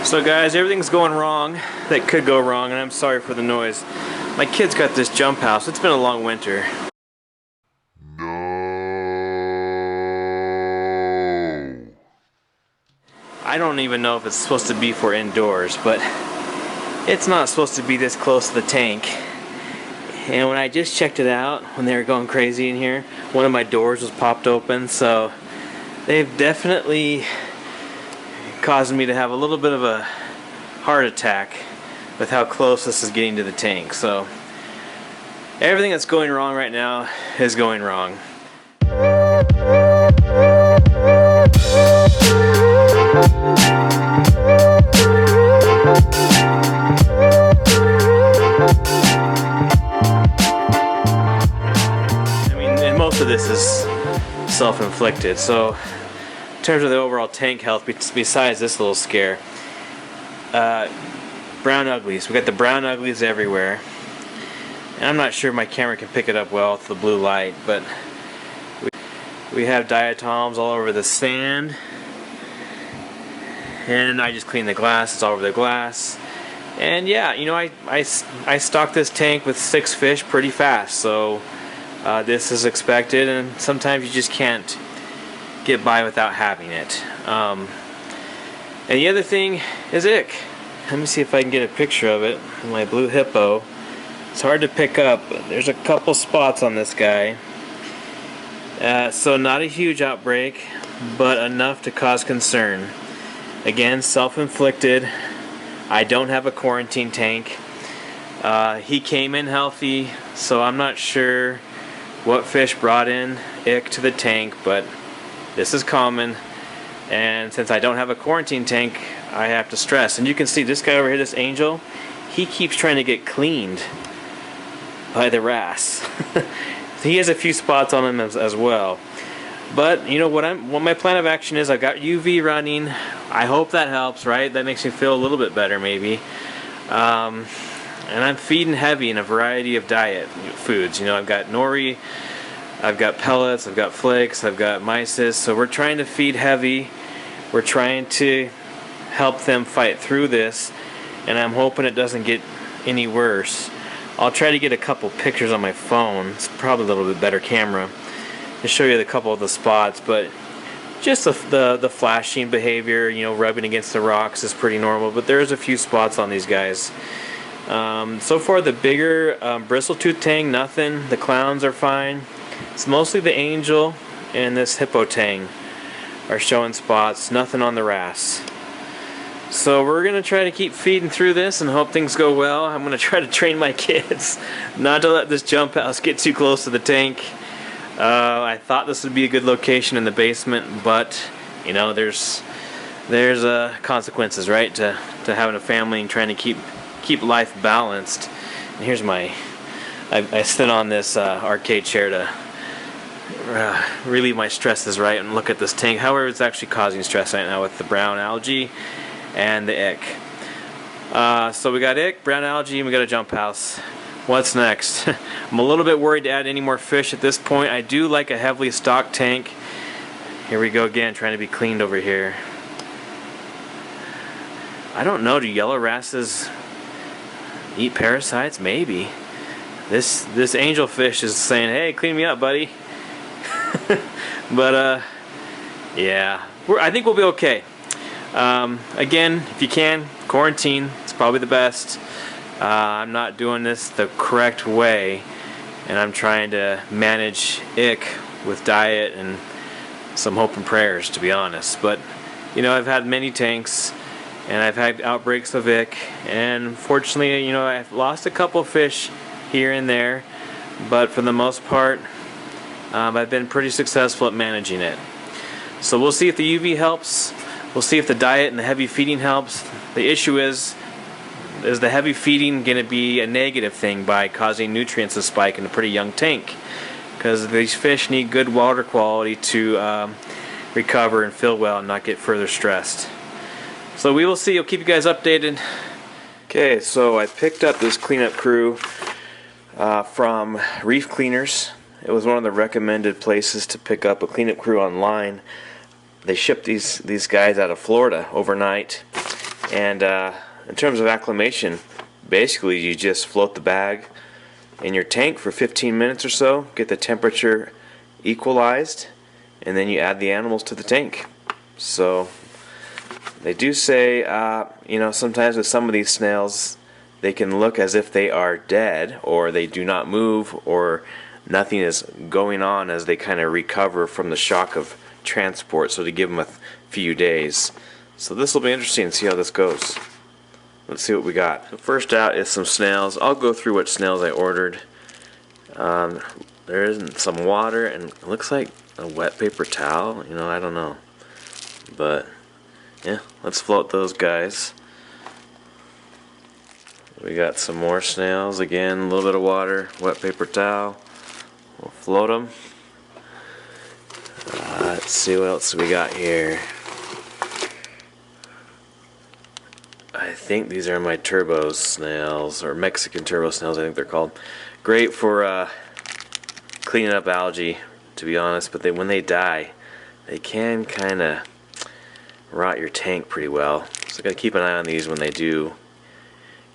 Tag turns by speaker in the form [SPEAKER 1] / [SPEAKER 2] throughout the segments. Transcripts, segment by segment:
[SPEAKER 1] So guys, everything's going wrong that could go wrong, and I'm sorry for the noise. My kid's got this jump house. It's been a long winter.
[SPEAKER 2] No.
[SPEAKER 1] I don't even know if it's supposed to be for indoors, but it's not supposed to be this close to the tank. And when I just checked it out, when they were going crazy in here, one of my doors was popped open, so they've definitely caused me to have a little bit of a heart attack with how close this is getting to the tank. So everything that's going wrong right now is going wrong. I mean, and most of this is self-inflicted. So in terms of the overall tank health, besides this little scare, brown uglies. We got the brown uglies everywhere. And I'm not sure my camera can pick it up well with the blue light, but we have diatoms all over the sand. And I just cleaned the glass, it's all over the glass. And yeah, you know, I stocked this tank with 6 fish pretty fast, so this is expected, and sometimes you just can't get by without having it. And the other thing is ick. Let me see if I can get a picture of it. My blue hippo. It's hard to pick up, but there's a couple spots on this guy. So not a huge outbreak, but enough to cause concern. Again, self-inflicted. I don't have a quarantine tank. He came in healthy, so I'm not sure what fish brought in ick to the tank, but this is common. And since I don't have a quarantine tank, I have to stress. And you can see this guy over here, this angel, he keeps trying to get cleaned by the wrasse. He has a few spots on him as well. But you know what my plan of action is, I've got UV running. I hope that helps, right? That makes me feel a little bit better maybe. And I'm feeding heavy in a variety of diet foods. You know, I've got nori, I've got pellets, I've got flakes, I've got mysis. So we're trying to feed heavy. We're trying to help them fight through this, and I'm hoping it doesn't get any worse. I'll try to get a couple pictures on my phone. It's probably a little bit better camera to show you a couple of the spots, but just the flashing behavior, you know, rubbing against the rocks is pretty normal, but there's a few spots on these guys. So far the bigger bristletooth tang, nothing. The clowns are fine. It's mostly the angel and this hippo tang are showing spots, nothing on the wrasse. So we're going to try to keep feeding through this and hope things go well. I'm going to try to train my kids not to let this jump house get too close to the tank. I thought this would be a good location in the basement, but you know, there's consequences, right, to having a family and trying to keep life balanced. And here's I sit on this arcade chair to relieve my stresses, right, and look at this tank. However, it's actually causing stress right now with the brown algae and the ick. So we got ick, brown algae, and we got a jump house. What's next? I'm a little bit worried to add any more fish at this point. I do like a heavily stocked tank. Here we go again, trying to be cleaned over here. I don't know, do yellow wrasses eat parasites? Maybe. This angelfish is saying, hey, clean me up, buddy. But yeah, I think we'll be okay. Again, if you can, quarantine, it's probably the best. I'm not doing this the correct way, and I'm trying to manage ick with diet and some hope and prayers, to be honest. But you know, I've had many tanks and I've had outbreaks of ick, and fortunately, you know, I've lost a couple fish here and there, but for the most part I've been pretty successful at managing it. So we'll see if the UV helps. We'll see if the diet and the heavy feeding helps. The issue is the heavy feeding going to be a negative thing by causing nutrients to spike in a pretty young tank? Because these fish need good water quality to recover and fill well and not get further stressed. So we will see. I'll keep you guys updated. Okay, so I picked up this cleanup crew from Reef Cleaners. It was one of the recommended places to pick up a cleanup crew online. They shipped these guys out of Florida overnight. And in terms of acclimation, basically you just float the bag in your tank for 15 minutes or so, get the temperature equalized, and then you add the animals to the tank. So they do say, sometimes with some of these snails, they can look as if they are dead, or they do not move, or nothing is going on as they kind of recover from the shock of transport, so to give them a few days. So this will be interesting to see how this goes. Let's see what we got. So first out is some snails. I'll go through what snails I ordered. There is some water, and it looks like a wet paper towel. I don't know. But yeah, let's float those guys. We got some more snails. Again, a little bit of water, wet paper towel. We'll float them. Let's see what else we got here. I think these are my turbo snails, or Mexican turbo snails, I think they're called. Great for cleaning up algae, to be honest, but when they die, they can kind of rot your tank pretty well. So gotta keep an eye on these when they do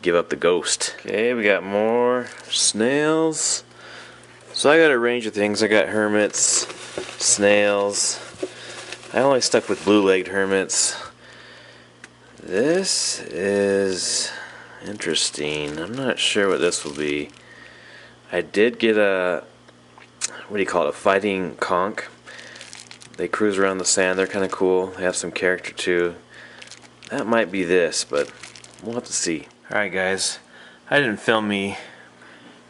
[SPEAKER 1] give up the ghost. Okay, we got more snails. So I got a range of things. I got hermits, snails. I only stuck with blue-legged hermits. This is interesting. I'm not sure what this will be. I did get a, a fighting conch. They cruise around the sand. They're kind of cool. They have some character too. That might be this, but we'll have to see. Alright guys, I didn't film me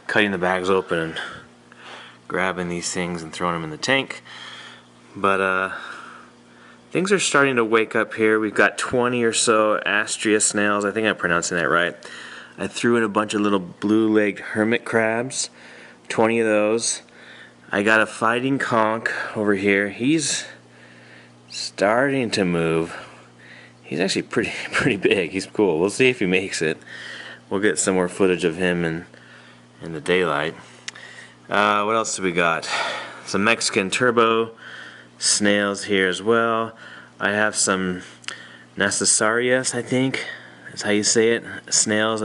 [SPEAKER 1] cutting the bags open and grabbing these things and throwing them in the tank, but things are starting to wake up here. We've got 20 or so Astrea snails. I think I'm pronouncing that right. I threw in a bunch of little blue-legged hermit crabs, 20 of those. I got a fighting conch over here. He's starting to move. He's actually pretty big. He's cool. We'll see if he makes it. We'll get some more footage of him in the daylight. What else do we got? Some Mexican turbo snails here as well. I have some Necessarias, I think that's how you say it. Snails.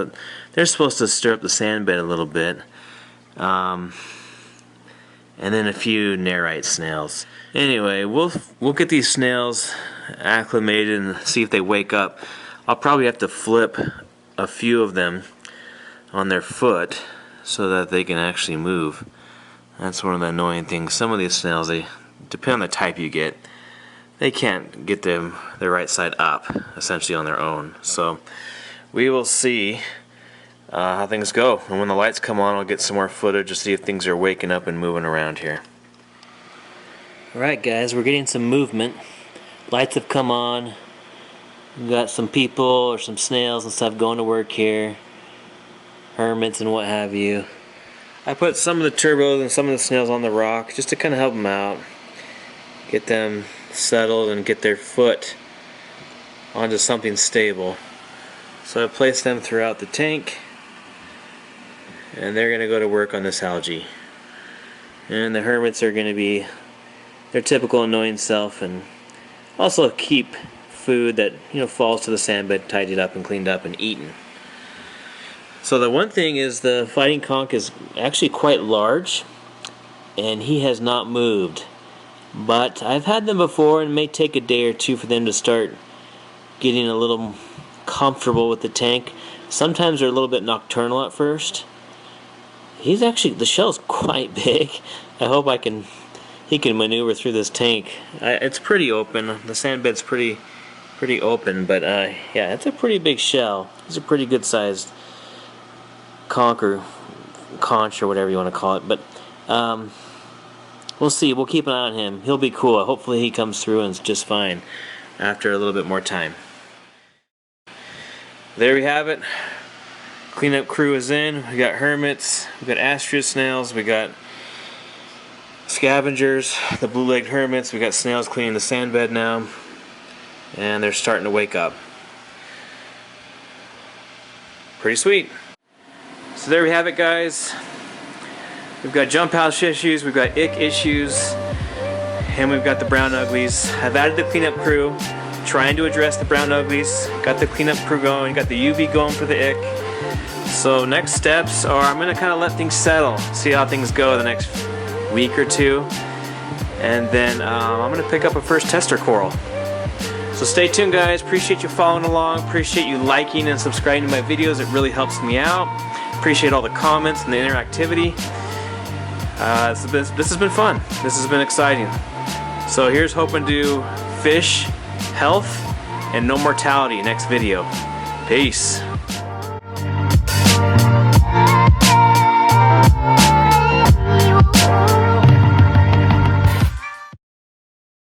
[SPEAKER 1] They're supposed to stir up the sand bed a little bit. And then a few Nerite snails. Anyway, we'll get these snails acclimated and see if they wake up. I'll probably have to flip a few of them on their foot so that they can actually move. That's one of the annoying things. Some of these snails, they depend on the type you get. They can't get their right side up, essentially on their own. So we will see how things go. And when the lights come on, I'll get some more footage to see if things are waking up and moving around here. Alright guys, we're getting some movement. Lights have come on. We've got some people or some snails and stuff going to work here. Hermits and what have you. I put some of the turbos and some of the snails on the rock just to kind of help them out. Get them settled and get their foot onto something stable. So I placed them throughout the tank. And they're going to go to work on this algae. And the hermits are going to be their typical annoying self and also keep food that falls to the sand bed tidied up and cleaned up and eaten. So the one thing is the fighting conch is actually quite large and he has not moved. But I've had them before and it may take a day or two for them to start getting a little comfortable with the tank. Sometimes they're a little bit nocturnal at first. The shell's quite big. I hope he can maneuver through this tank. It's pretty open. The sand bed's pretty open, but yeah, it's a pretty big shell. It's a pretty good sized conch or whatever you want to call it. But we'll see. We'll keep an eye on him. He'll be cool. Hopefully he comes through and is just fine after a little bit more time. There we have it. Cleanup crew is in. We got hermits, we got Astrea snails, we got scavengers, the blue-legged hermits, we got snails cleaning the sand bed now, and they're starting to wake up. Pretty sweet. So there we have it, guys. We've got jump house issues, we've got ick issues, and we've got the brown uglies. I've added the cleanup crew. trying to address the brown uglies. Got the cleanup crew going, got the UV going for the ick. So next steps are I'm gonna kind of let things settle, see how things go the next week or two, and then I'm gonna pick up a first tester coral. So stay tuned, guys. Appreciate you following along. Appreciate you liking and subscribing to my videos. It really helps me out. Appreciate all the comments and the interactivity. This has been fun. This has been exciting. So here's hoping to fish, health, and no mortality next video. Peace.